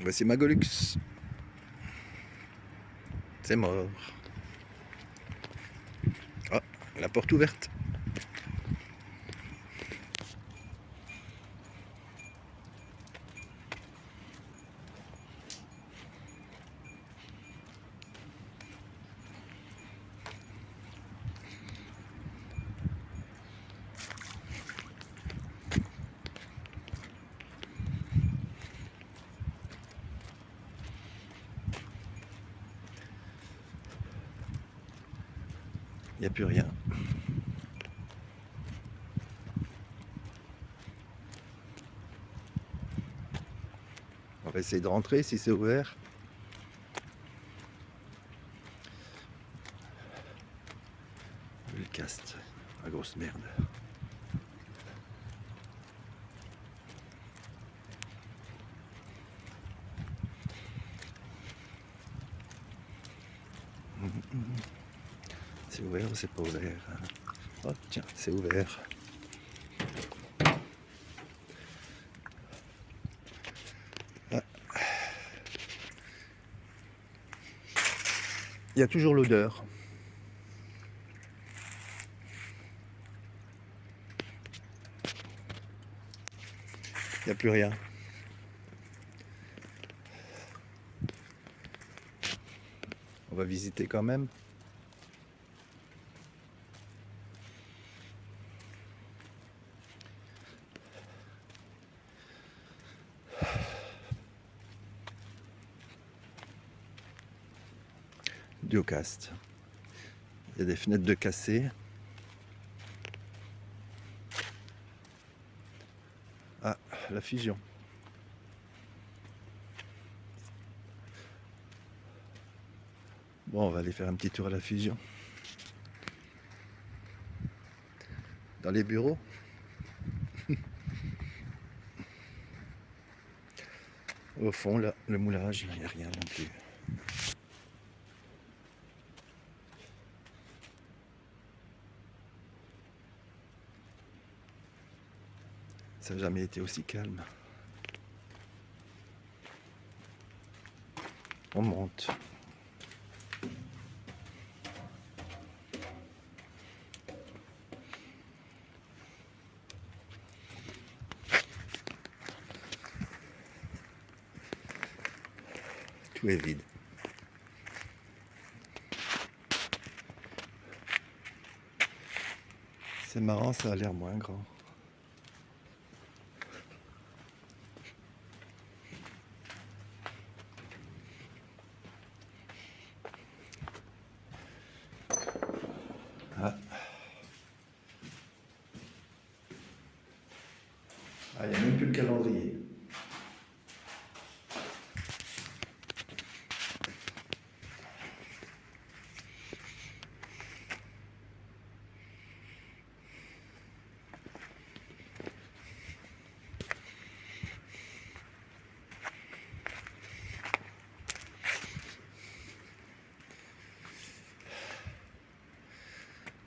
Voici Magolux. C'est mort. Ah, la porte ouverte. Il n'y a plus rien. On va essayer de rentrer si c'est ouvert. Le caste, la grosse merde. C'est ouvert ou c'est pas ouvert? Oh tiens, c'est ouvert. Ah. Il y a toujours l'odeur. Il n'y a plus rien. On va visiter quand même. Duocast. Il y a des fenêtres de cassées. Ah, la fusion. Bon, on va aller faire un petit tour à la fusion. Dans les bureaux. Au fond, là, le moulage, il n'y a rien non plus. Ça n'a jamais été aussi calme. On monte. Tout est vide. C'est marrant, ça a l'air moins grand. Ah. Ah, il n'y a même plus le calendrier.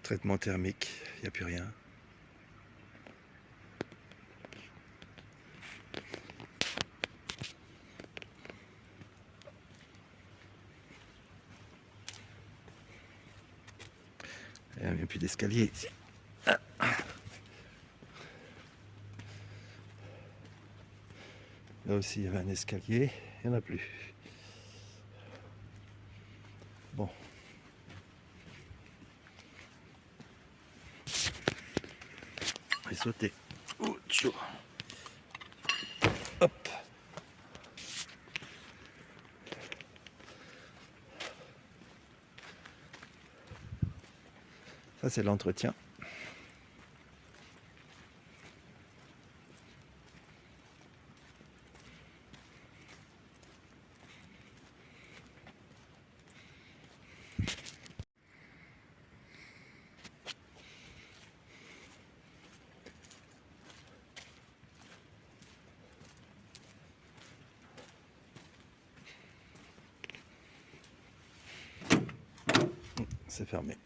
Traitement thermique, il n'y a plus rien. Il n'y a même plus d'escalier ici. Ah. Là aussi il y avait un escalier, il n'y en a plus. Bon. On va sauter. Oh, chaud. Hop. Ça c'est l'entretien. C'est fermé.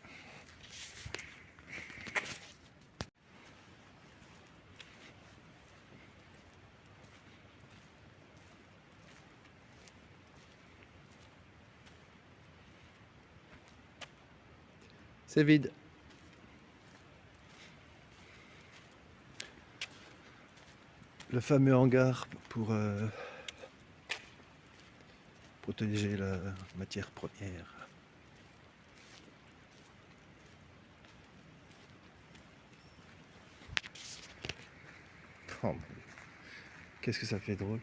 C'est vide. Le fameux hangar pour protéger la matière première. Oh, qu'est-ce que ça fait drôle.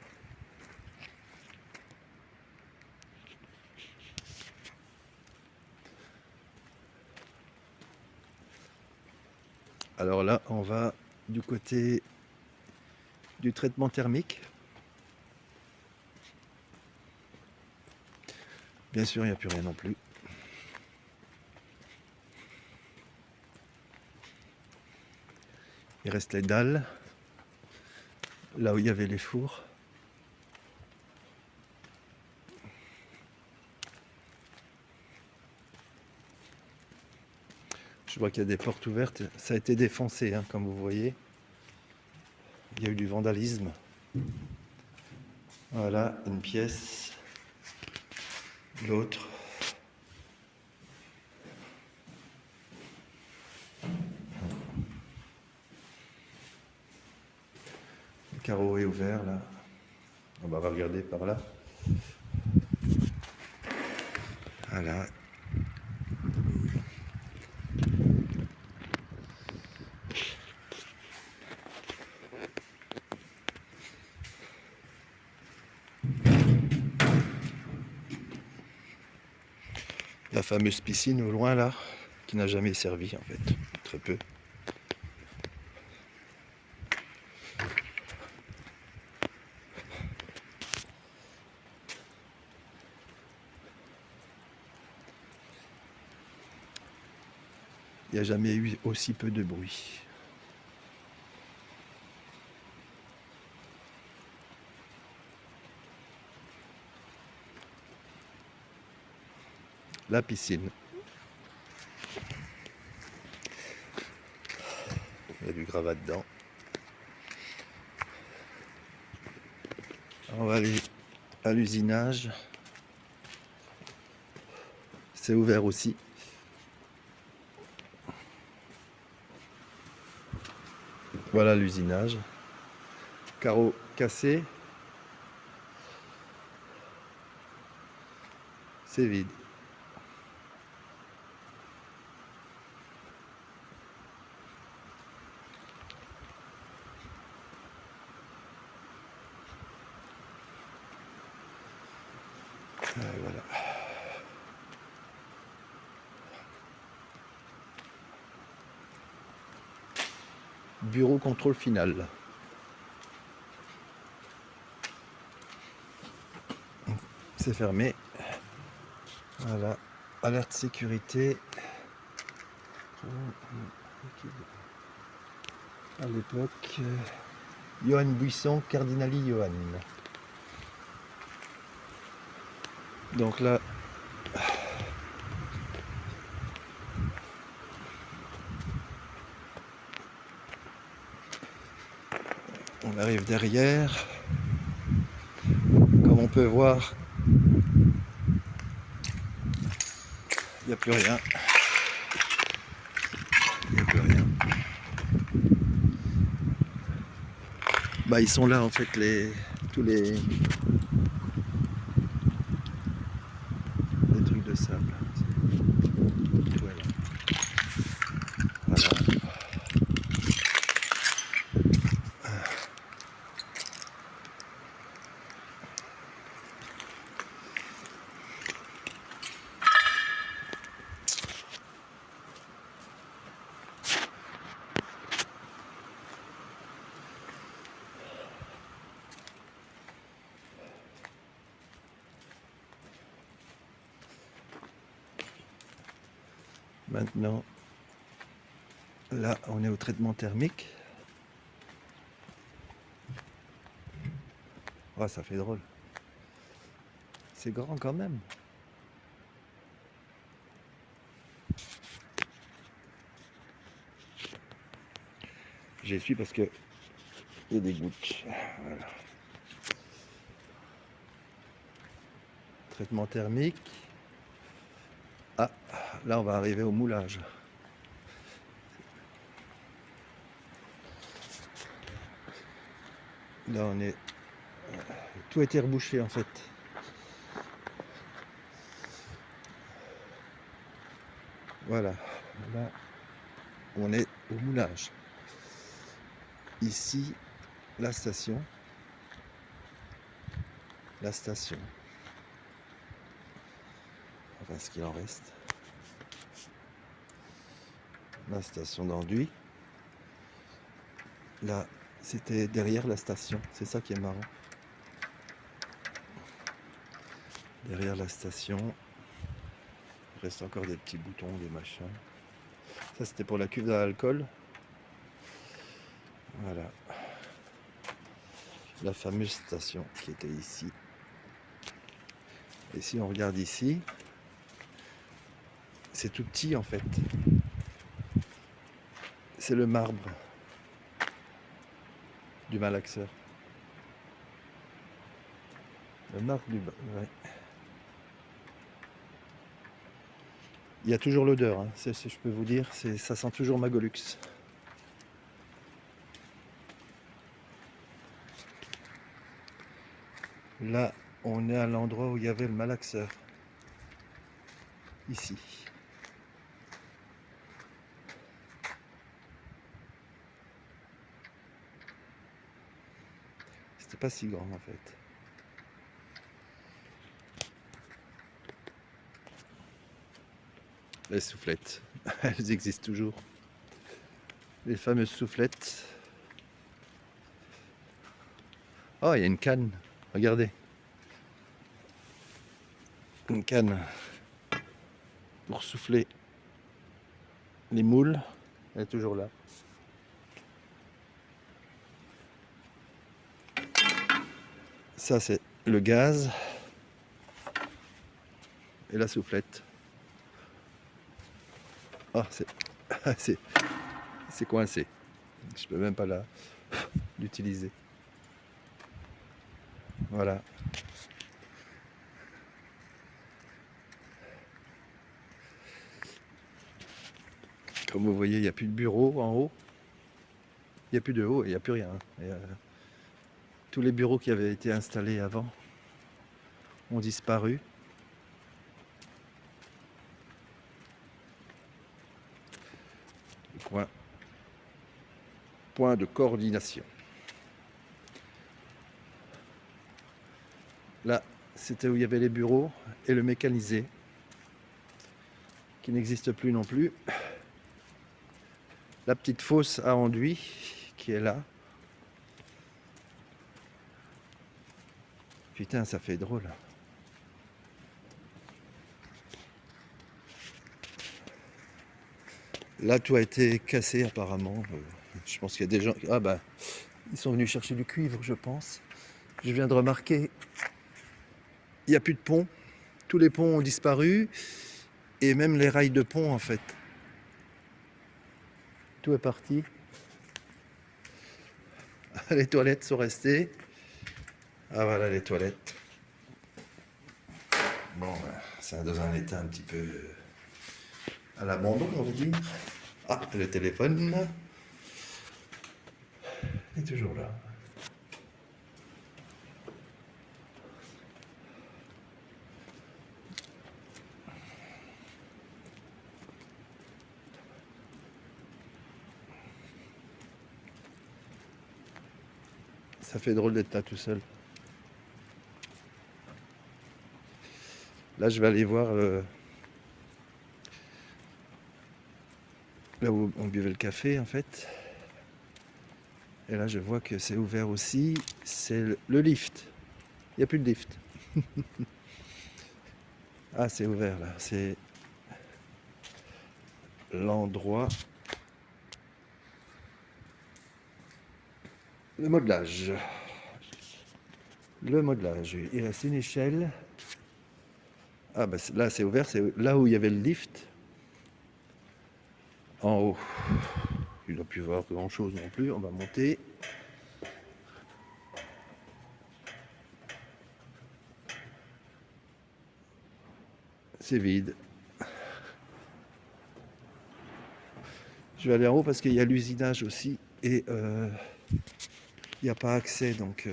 Alors là, on va du côté du traitement thermique. Bien sûr, il n'y a plus rien non plus. Il reste les dalles, là où il y avait les fours. Je vois qu'il y a des portes ouvertes. Ça a été défoncé, hein, comme vous voyez. Il y a eu du vandalisme. Voilà, une pièce. L'autre. Le carreau est ouvert, là. On va regarder par là. Voilà. La fameuse piscine au loin là, qui n'a jamais servi en fait, très peu. Il n'y a jamais eu aussi peu de bruit. La piscine. Il y a du gravat dedans. On va aller à l'usinage. C'est ouvert aussi. Voilà l'usinage. Carreau cassé. C'est vide. Voilà. Bureau contrôle final. C'est fermé. Voilà. Alerte sécurité. À l'époque, Johan Buisson, Cardinali Johan. Donc là, on arrive derrière. Comme on peut voir, il n'y a plus rien. Il n'y a plus rien. Bah, ils sont là en fait tous les trucs de sable. Voilà. Voilà. Maintenant, là, on est au traitement thermique. Oh, ça fait drôle. C'est grand quand même. J'essuie parce que il y a des gouttes. Voilà. Traitement thermique. Ah, là on va arriver au moulage. Là, on est... Tout a été rebouché, en fait. Voilà. Là, on est au moulage. Ici, la station. La station. Enfin, ce qu'il en reste. La station d'Anduy. Là, c'était derrière la station. C'est ça qui est marrant. Derrière la station, il reste encore des petits boutons, des machins. Ça, c'était pour la cuve d'alcool. Voilà. La fameuse station qui était ici. Et si on regarde ici, c'est tout petit en fait. C'est le marbre du malaxeur. Le marbre du... Ouais. Il y a toujours l'odeur, hein. Je peux vous dire, ça sent toujours Magolux. Là, on est à l'endroit où il y avait le malaxeur. Ici. C'était pas si grand en fait. Les soufflettes, elles existent toujours. Les fameuses soufflettes. Oh, il y a une canne, regardez. Une canne pour souffler les moules. Elle est toujours là. Ça, c'est le gaz et la soufflette. Ah, c'est coincé. Je peux même pas l'utiliser. Voilà. Comme vous voyez, il n'y a plus de bureau en haut. Il n'y a plus de haut, il n'y a plus rien. Et, tous les bureaux qui avaient été installés avant ont disparu. Point de coordination. Là, c'était où il y avait les bureaux et le mécanisé, qui n'existe plus non plus. La petite fosse à enduit, qui est là. Putain, ça fait drôle. Là, tout a été cassé apparemment. Je pense qu'il y a des gens... Ah bah, ils sont venus chercher du cuivre, je pense. Je viens de remarquer, il n'y a plus de pont. Tous les ponts ont disparu. Et même les rails de pont, en fait. Tout est parti. Les toilettes sont restées. Ah voilà les toilettes. Bon, c'est dans un état un petit peu à l'abandon, on va dire. Ah, le téléphone est toujours là. Ça fait drôle d'être là tout seul. Là, je vais aller voir là où on buvait le café, en fait. Et là, je vois que c'est ouvert aussi. C'est le lift. Il n'y a plus de lift. Ah, c'est ouvert, là. C'est l'endroit... Le modelage. Le modelage. Il reste une échelle. Ah, bah là, c'est ouvert. C'est là où il y avait le lift. En haut. Il ne doit plus y avoir grand chose non plus. On va monter. C'est vide. Je vais aller en haut parce qu'il y a l'usinage aussi. Et il n'y a pas accès, donc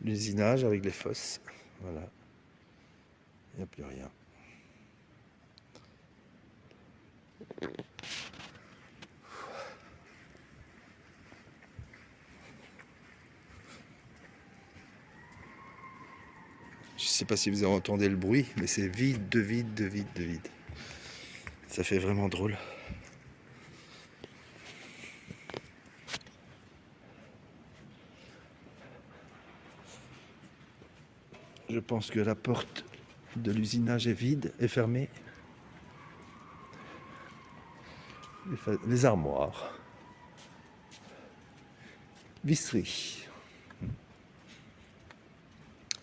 l'usinage avec les fosses, voilà, il n'y a plus rien. Je ne sais pas si vous entendez le bruit, mais c'est vide, de vide, de vide, de vide. Ça fait vraiment drôle. Je pense que la porte de l'usinage est vide, est fermée. Les armoires. Visserie.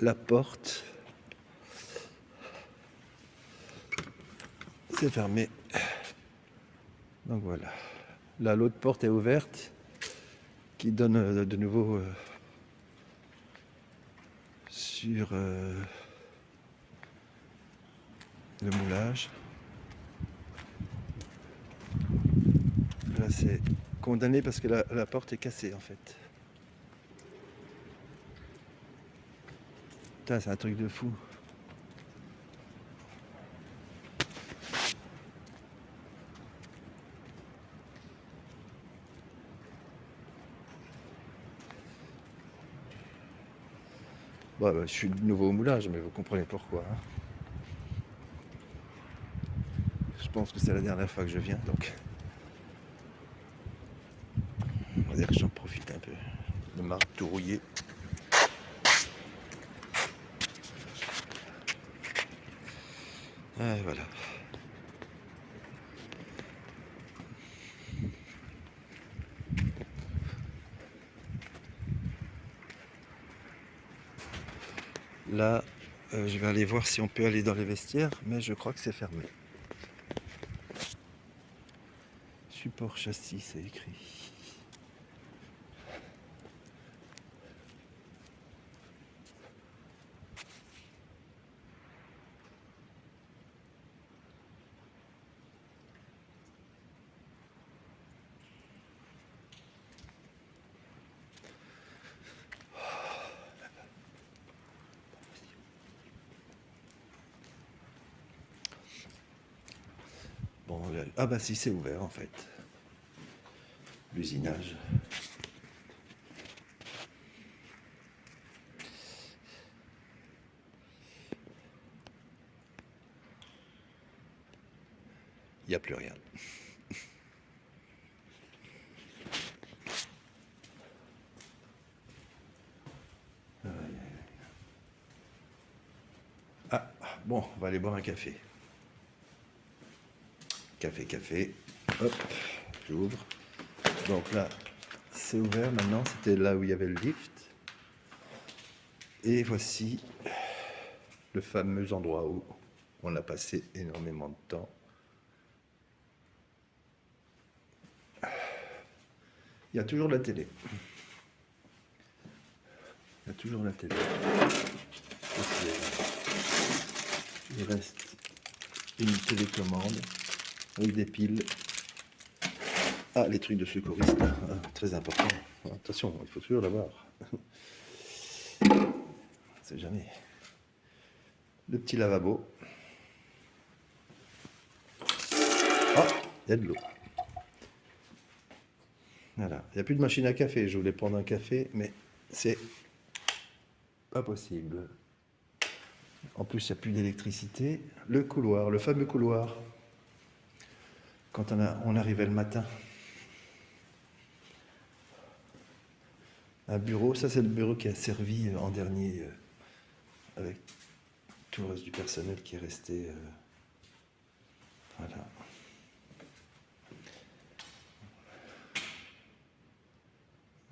La porte. C'est fermé. Donc voilà. Là, l'autre porte est ouverte, qui donne de nouveau sur le moulage. Là, c'est condamné parce que la porte est cassée en fait. Putain, c'est un truc de fou. Bon, bah, je suis de nouveau au moulage, mais vous comprenez pourquoi. Hein. Je pense que c'est la dernière fois que je viens, donc on va dire que j'en profite un peu. De marque tout rouillé. Ah, voilà. Là, je vais aller voir si on peut aller dans les vestiaires, mais je crois que c'est fermé. Support châssis, c'est écrit. Bon, ah bah si, c'est ouvert en fait. L'usinage. Il n'y a plus rien. Ah, bon, on va aller boire un café. Café, café. Hop, j'ouvre. Donc là, c'est ouvert maintenant. C'était là où il y avait le lift. Et voici le fameux endroit où on a passé énormément de temps. Il y a toujours la télé. Il y a toujours la télé. Il reste une télécommande avec des piles. Ah, les trucs de secouriste, ah, très important. Attention, il faut toujours l'avoir. On ne sait jamais. Le petit lavabo. Ah, il y a de l'eau. Voilà, il n'y a plus de machine à café. Je voulais prendre un café, mais c'est pas possible. En plus, il n'y a plus d'électricité. Le couloir, le fameux couloir, quand on arrivait le matin. Un bureau, ça c'est le bureau qui a servi en dernier avec tout le reste du personnel qui est resté. Voilà.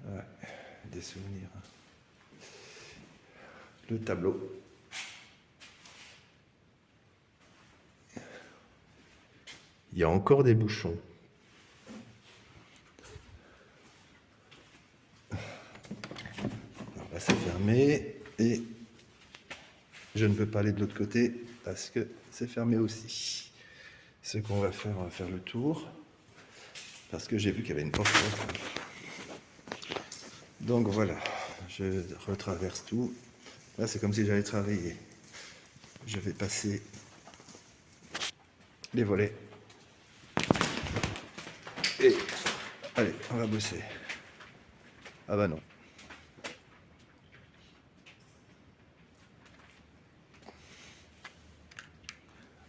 Ouais, des souvenirs. Le tableau. Il y a encore des bouchons. Alors là, c'est fermé et je ne peux pas aller de l'autre côté parce que c'est fermé aussi. Ce qu'on va faire, on va faire le tour. parce que j'ai vu qu'il y avait une porte. Donc voilà, je retraverse tout. Là, c'est comme si j'allais travailler. Je vais passer les volets. Et allez, on va bosser. Ah bah non.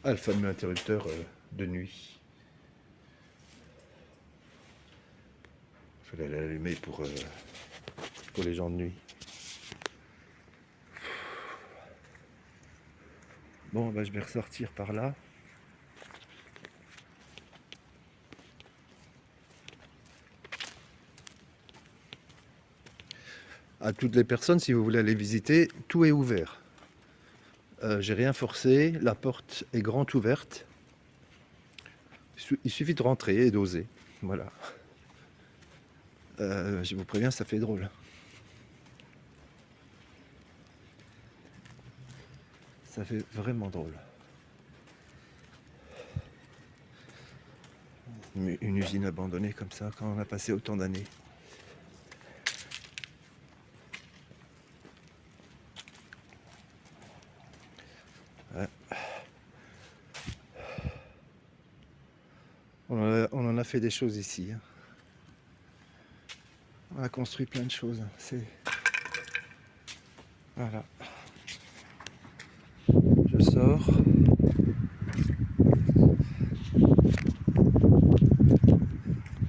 Ah, le fameux interrupteur de nuit. Il fallait l'allumer pour les gens de nuit. Bon, bah, je vais ressortir par là. À toutes les personnes, si vous voulez aller visiter, tout est ouvert. J'ai rien forcé, la porte est grande ouverte. Il suffit de rentrer et d'oser. Voilà. Je vous préviens, ça fait drôle. Ça fait vraiment drôle. Une usine abandonnée comme ça, quand on a passé autant d'années. Ouais. On en a fait des choses ici. Hein. On a construit plein de choses. C'est... Voilà. Je sors.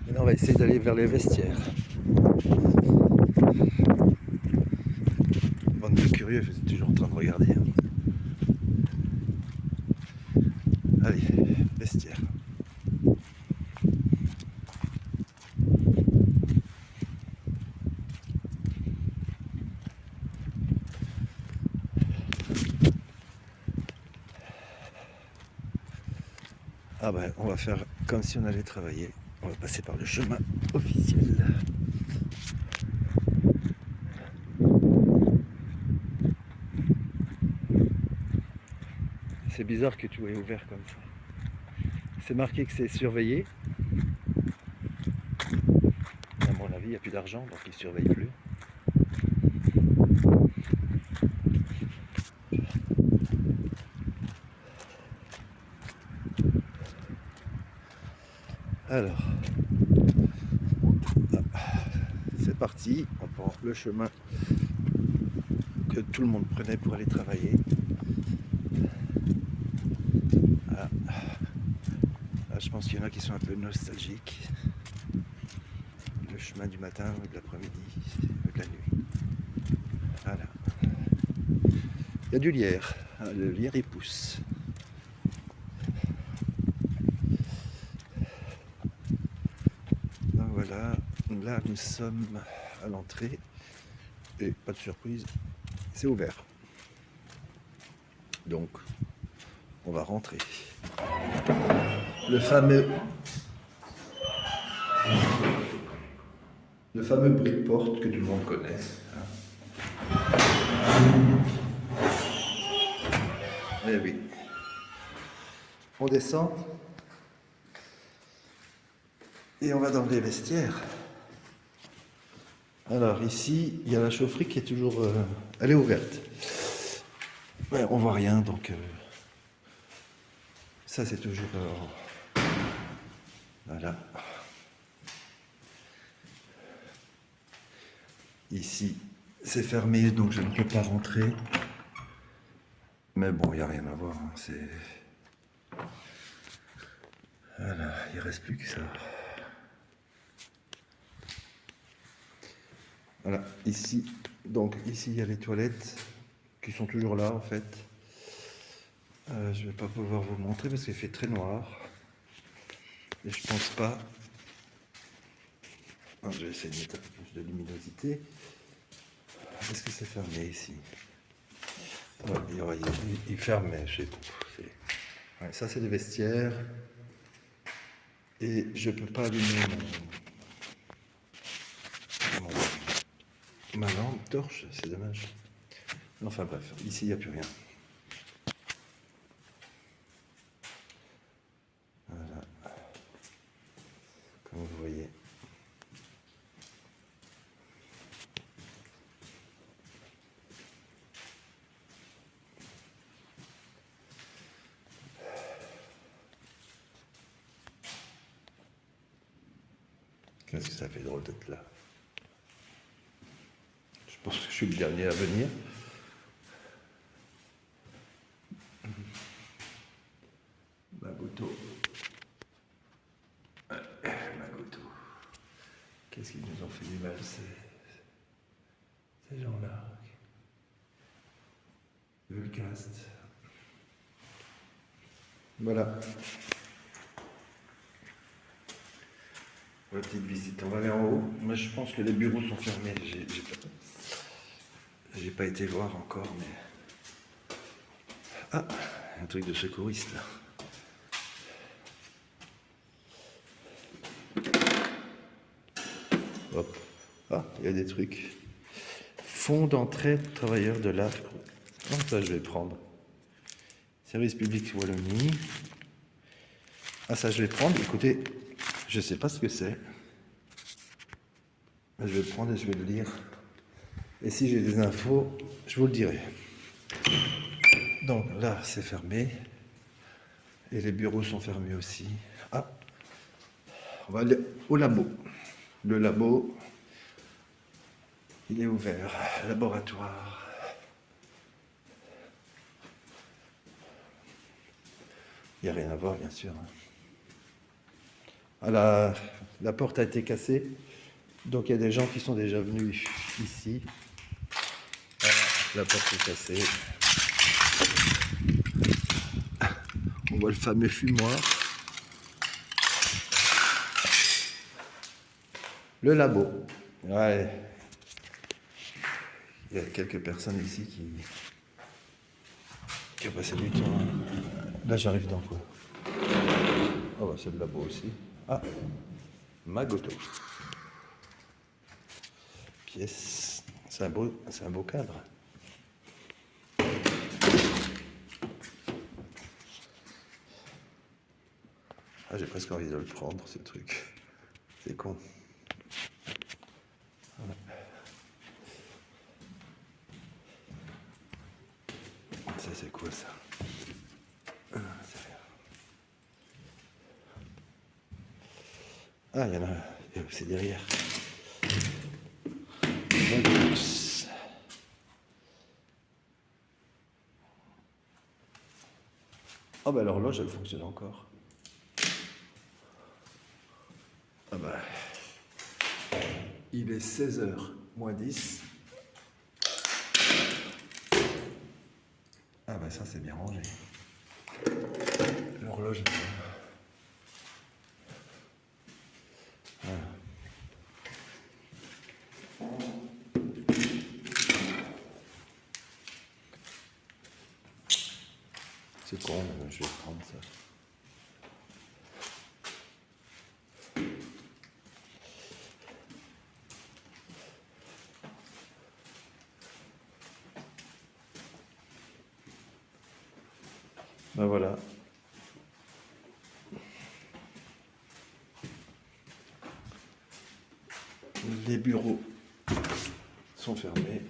Maintenant, on va essayer d'aller vers les vestiaires. Bande de curieux, vous êtes toujours en train de regarder. Hein. Allez, vestiaire. Ah ben, on va faire comme si on allait travailler. On va passer par le chemin officiel. C'est bizarre que tout est ouvert comme ça. C'est marqué que c'est surveillé. À mon avis, il n'y a plus d'argent, donc ils ne surveillent plus. Alors, c'est parti. On prend le chemin que tout le monde prenait pour aller travailler. Ah. Là, je pense qu'il y en a qui sont un peu nostalgiques. Le chemin du matin, de l'après-midi, de la nuit. Voilà. Il y a du lierre. Le lierre, il pousse. Donc voilà, là nous sommes à l'entrée. Et pas de surprise, c'est ouvert. Donc, on va rentrer. Le fameux brick porte que tout le monde connaît. Eh oui. On descend et on va dans les vestiaires. Alors ici, il y a la chaufferie qui est toujours... elle est ouverte. Ouais, on voit rien, donc... ça, c'est toujours... voilà. Ici, c'est fermé, donc je ne peux pas rentrer. Mais bon, il n'y a rien à voir. Hein, c'est... Voilà, il ne reste plus que ça. Voilà, ici, donc ici il y a les toilettes qui sont toujours là en fait. Je ne vais pas pouvoir vous montrer parce qu'il fait très noir. Et je pense pas. Ah, je vais essayer de mettre un peu plus de luminosité. Est-ce que c'est fermé ici? Ouais, il ferme, mais je sais pas. Ouais, ça c'est le vestiaire. Et je peux pas allumer ma lampe torche, c'est dommage. Enfin bref, ici il n'y a plus rien. Voilà. Comme vous voyez. Qu'est-ce que ça fait drôle d'être là. Je pense que je suis le dernier à venir. Magoto. Magoto. Qu'est-ce qu'ils nous ont fait du mal, ces gens-là. Vulcast. Voilà. La petite visite. On va aller en haut. Moi, je pense que les bureaux sont fermés. J'ai pas été voir encore, mais... Ah, un truc de secouriste, là. Hop. Ah, il y a des trucs. Fonds d'entrée de travailleurs de l'art. Non, ça, je vais prendre. Service public Wallonie. Ah, ça, je vais prendre. Écoutez, je sais pas ce que c'est. Je vais le prendre et je vais le lire. Et si j'ai des infos, je vous le dirai. Donc là, c'est fermé. Et les bureaux sont fermés aussi. Ah, on va aller au labo. Le labo, il est ouvert. Laboratoire. Il n'y a rien à voir, bien sûr. Ah, la porte a été cassée. Donc il y a des gens qui sont déjà venus ici. Voilà, la porte est cassée. On voit le fameux fumoir. Le labo. Ouais. Il y a quelques personnes ici qui ont passé du temps. Là, j'arrive dans quoi? Oh, bah, c'est le labo aussi. Ah, Magoto. Pièce. C'est un beau cadre. Ah, j'ai presque envie de le prendre, ce truc. C'est con. Voilà. Ça, c'est quoi, ça? Ah, il y en a. C'est derrière. Ah bah l'horloge, elle fonctionne encore. Ah bah... Il est 16h moins 10. Ah bah ça, c'est bien rangé. L'horloge... Voilà. C'est con, je vais prendre ça. Ben voilà. Les bureaux sont fermés.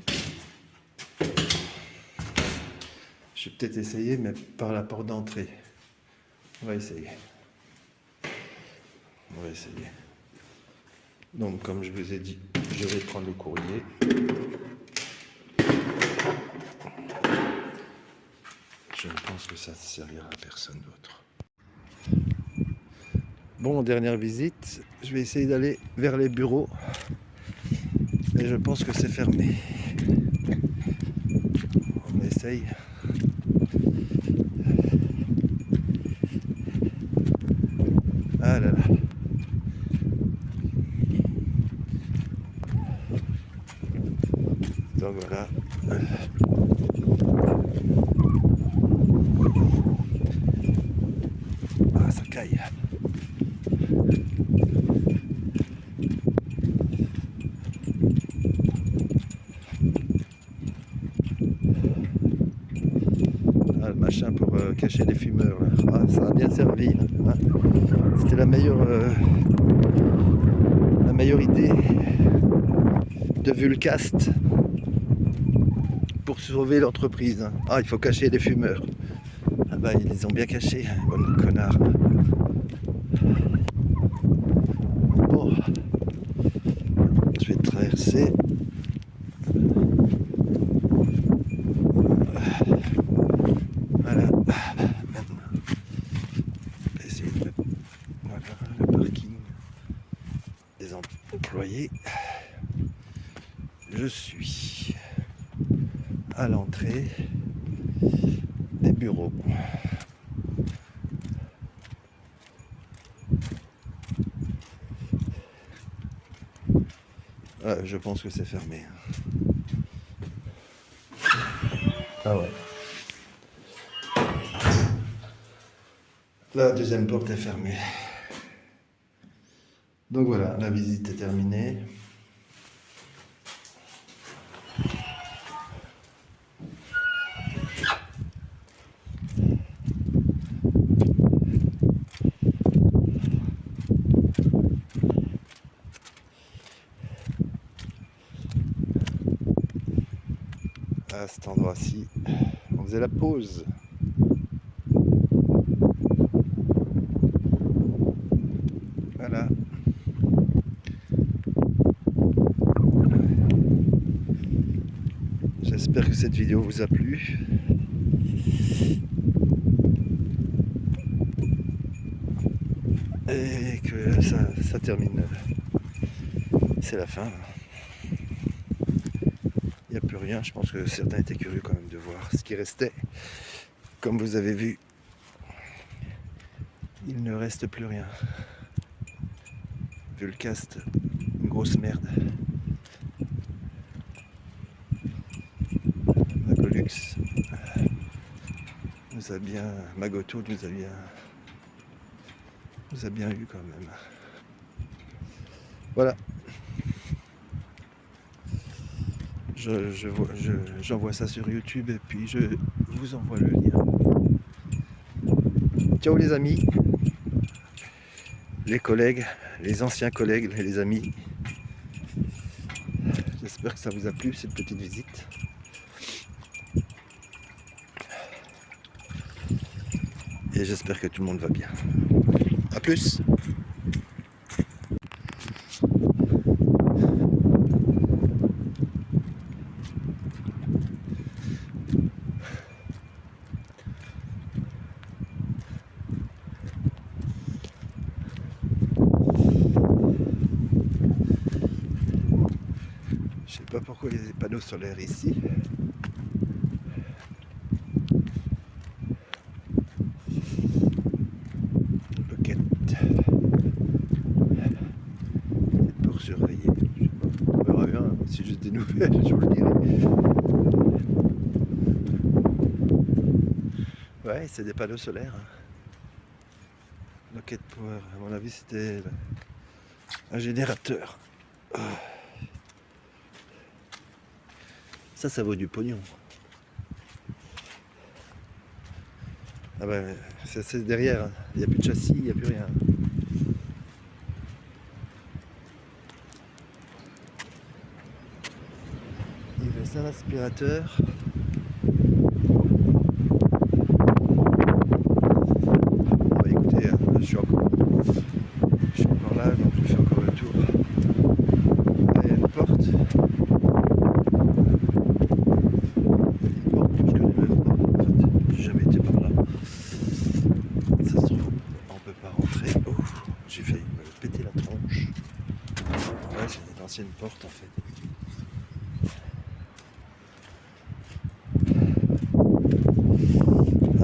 Je vais peut-être essayer, mais par la porte d'entrée. On va essayer. On va essayer. Donc, comme je vous ai dit, je vais prendre le courrier. Je pense que ça ne servira à personne d'autre. Bon, dernière visite. Je vais essayer d'aller vers les bureaux. Et je pense que c'est fermé. On essaye. Ah là là. Donc voilà. Ah, ça caille. Ah, le machin pour cacher les fumeurs là. Ah, ça a bien servi. Hein. C'était la meilleure idée de Vulcast pour sauver l'entreprise. Ah, il faut cacher les fumeurs. Ah bah, ils les ont bien cachés, bon connard. Bon, je vais traverser. Voilà. Maintenant, je vais essayer de mettre, voilà, le parking des employés. Je suis à l'entrée des bureaux. Je pense que c'est fermé. Ah ouais. La deuxième porte est fermée. Donc voilà, la visite est terminée. À cet endroit-ci, on faisait la pause. Voilà. J'espère que cette vidéo vous a plu. Et que ça termine. C'est la fin. Il n'y a plus rien. Je pense que certains étaient curieux quand même de voir ce qui restait. Comme vous avez vu, il ne reste plus rien. Vulcast, une grosse merde. Magolux nous a bien, Magoto nous a bien eu quand même. Voilà. J'envoie ça sur YouTube et puis je vous envoie le lien. Ciao les amis, les collègues, les anciens collègues et les amis. J'espère que ça vous a plu cette petite visite. Et j'espère que tout le monde va bien. A plus! Je sais pas pourquoi il y a des panneaux solaires ici. Loquette. Pour surveiller. Je sais pas. On verra bien. Si j'ai des nouvelles, je vous le dirai. Ouais, c'est des panneaux solaires. Loquette Power. À mon avis, c'était un générateur. Ça vaut du pognon. Ah ben, c'est derrière. Il n'y a plus de châssis, il n'y a plus rien. Il reste un aspirateur. Bon, écoutez, je suis encore là, donc je fais encore le tour. Là, il y a une porte. J'ai jamais été par là. Ça se trouve, on peut pas rentrer. Oh, j'ai failli me péter la tronche. Ouais, c'est une ancienne porte en fait.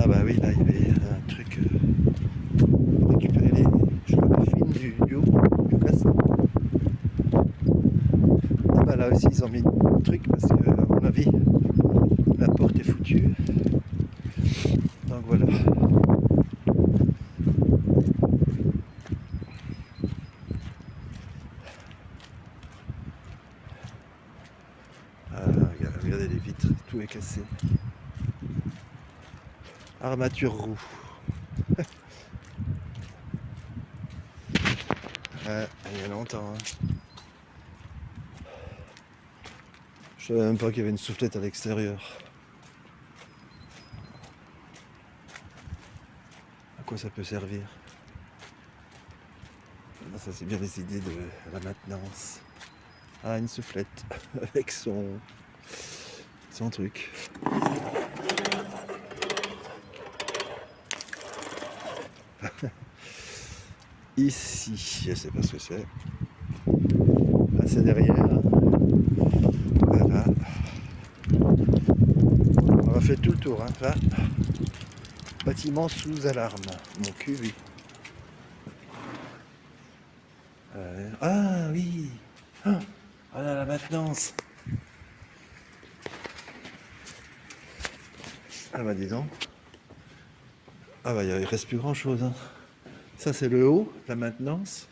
Ah bah oui, là il y avait un truc pour récupérer les fils du casse. Ah bah là aussi ils ont mis un truc parce que à mon avis la porte est foutue. Donc voilà. Regardez les vitres, tout est cassé. Armature roue. Il y a longtemps. Hein. Je savais même pas qu'il y avait une soufflette à l'extérieur. À quoi ça peut servir? Ça c'est bien les idées de la maintenance. Ah, une soufflette avec son truc. Ici, je sais pas ce que c'est. Là, c'est derrière. Voilà. On va faire tout le tour. Hein. Là, bâtiment sous alarme. Mon cul, oui. Ah oui. Ah, voilà la maintenance. Ah bah dis donc. Ah bah il reste plus grand chose. Hein. Ça c'est le haut, la maintenance.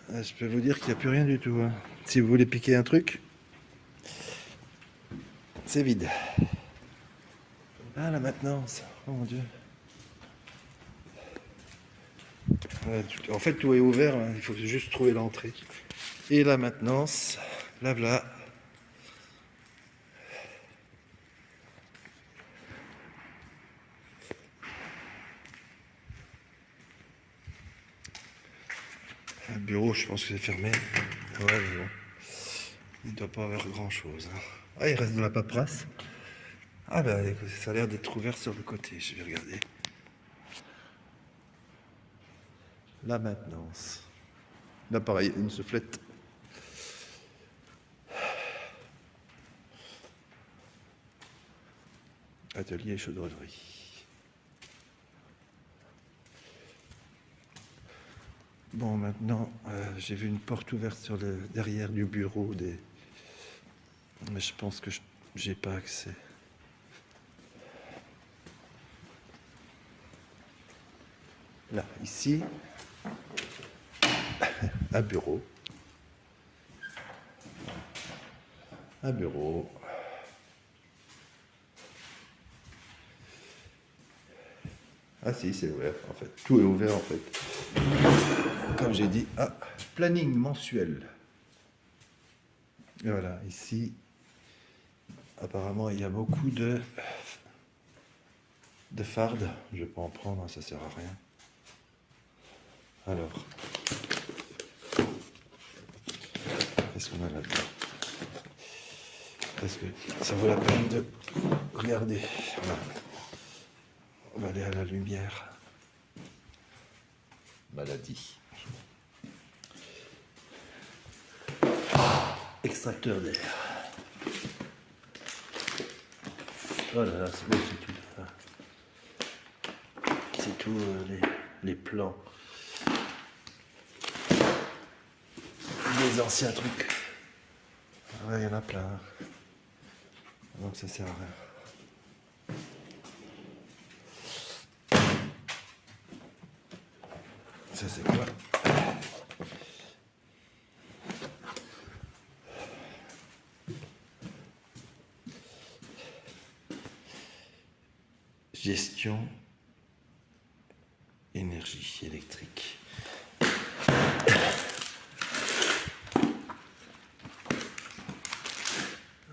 Je peux vous dire qu'il n'y a plus rien du tout. Hein. Si vous voulez piquer un truc, c'est vide. Ah la maintenance. Oh mon dieu. En fait tout est ouvert, hein. Il faut juste trouver l'entrée. Et la maintenance, là voilà. Le bureau, je pense que c'est fermé. Ouais, mais bon. Il ne doit pas avoir grand chose. Hein. Ah, il reste de la paperasse. Ah, bah, ça a l'air d'être ouvert sur le côté. Je vais regarder. La maintenance. Là, pareil, une soufflette. Atelier et chaudronnerie. Bon, maintenant, j'ai vu une porte ouverte sur le derrière du bureau des. Mais je pense que j'ai pas accès. Là, ici, un bureau. Un bureau. Ah si, c'est ouvert en fait. Tout est ouvert en fait. Comme j'ai dit, ah, planning mensuel. Et voilà, ici, apparemment, il y a beaucoup de fardes. Je vais pas en prendre, ça sert à rien. Alors, qu'est-ce qu'on a là-dedans? Est-ce que ça vaut la peine de regarder? Voilà. On va aller à la lumière. Maladie. Extracteur d'air. Oh là là, c'est bon, c'est tout. C'est tout les plans. Des anciens trucs. Ouais, il y en a plein. Donc ça sert à rien. Ça c'est quoi? Gestion énergie électrique.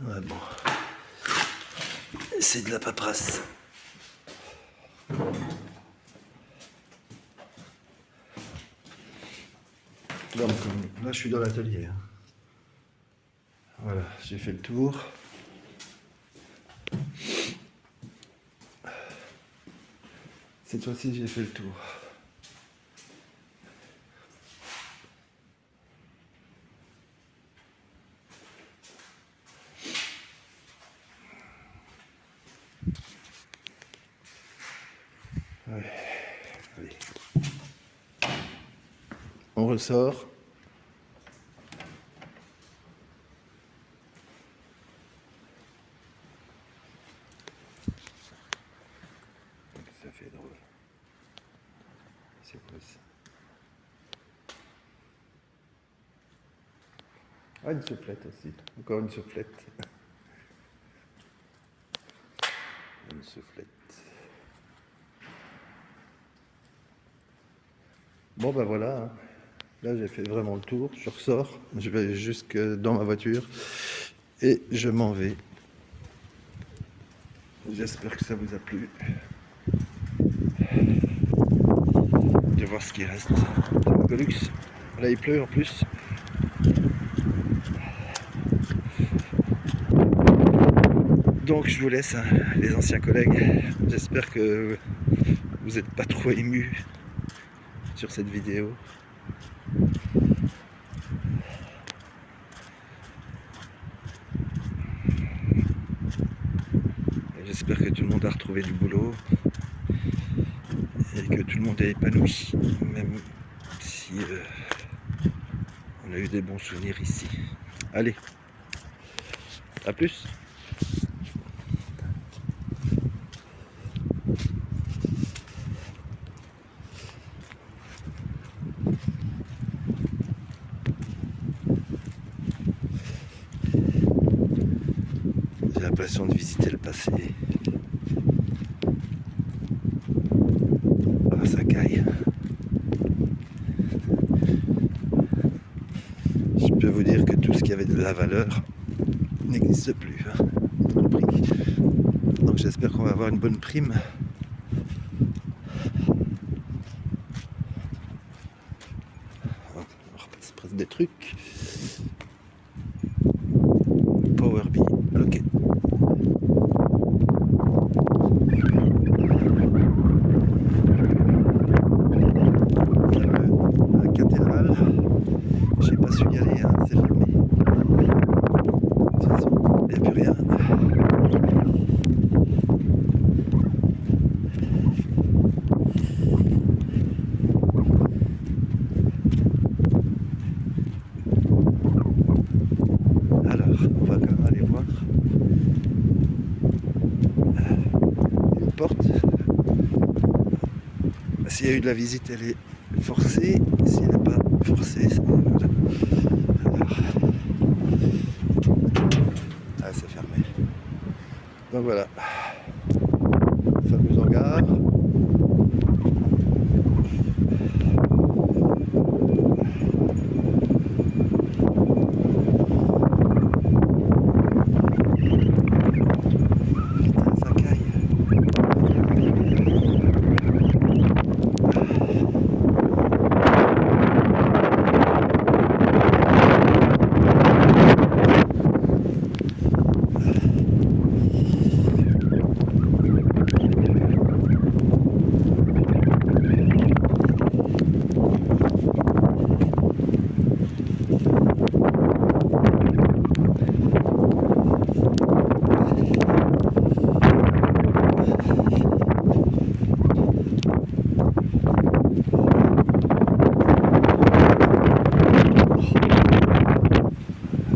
Ouais bon. C'est de la paperasse. Donc là je suis dans l'atelier. Hein. Voilà, j'ai fait le tour. Cette fois-ci j'ai fait le tour. Ouais. Allez. On ressort. Ça fait drôle. C'est quoi ça? Ah, une soufflette aussi. Encore une soufflette. Une soufflette. Bon ben voilà, hein. Là j'ai fait vraiment le tour, je ressors, je vais jusque dans ma voiture et je m'en vais. J'espère que ça vous a plu. De voir ce qui reste. Pelux. Là il pleut en plus. Donc je vous laisse, hein, les anciens collègues. J'espère que vous n'êtes pas trop émus sur cette vidéo. J'espère que tout le monde a retrouvé du boulot et que tout le monde est épanoui, même si on a eu des bons souvenirs ici. Allez, à plus. J'ai l'impression de visiter le passé. Ah, ça caille. Je peux vous dire que tout ce qui avait de la valeur n'existe plus. Hein. Donc j'espère qu'on va avoir une bonne prime. On repasse presque des trucs. Power Bee, ok. La cathédrale, j'ai pas su y aller, hein, c'est fermé. Il n'y a plus rien. Alors, on va quand même aller voir une porte. S'il y a eu de la visite, elle est forcée. S'il n'est pas forcée, voilà. Alors, ah, c'est fermé. Donc voilà, fameux hangar.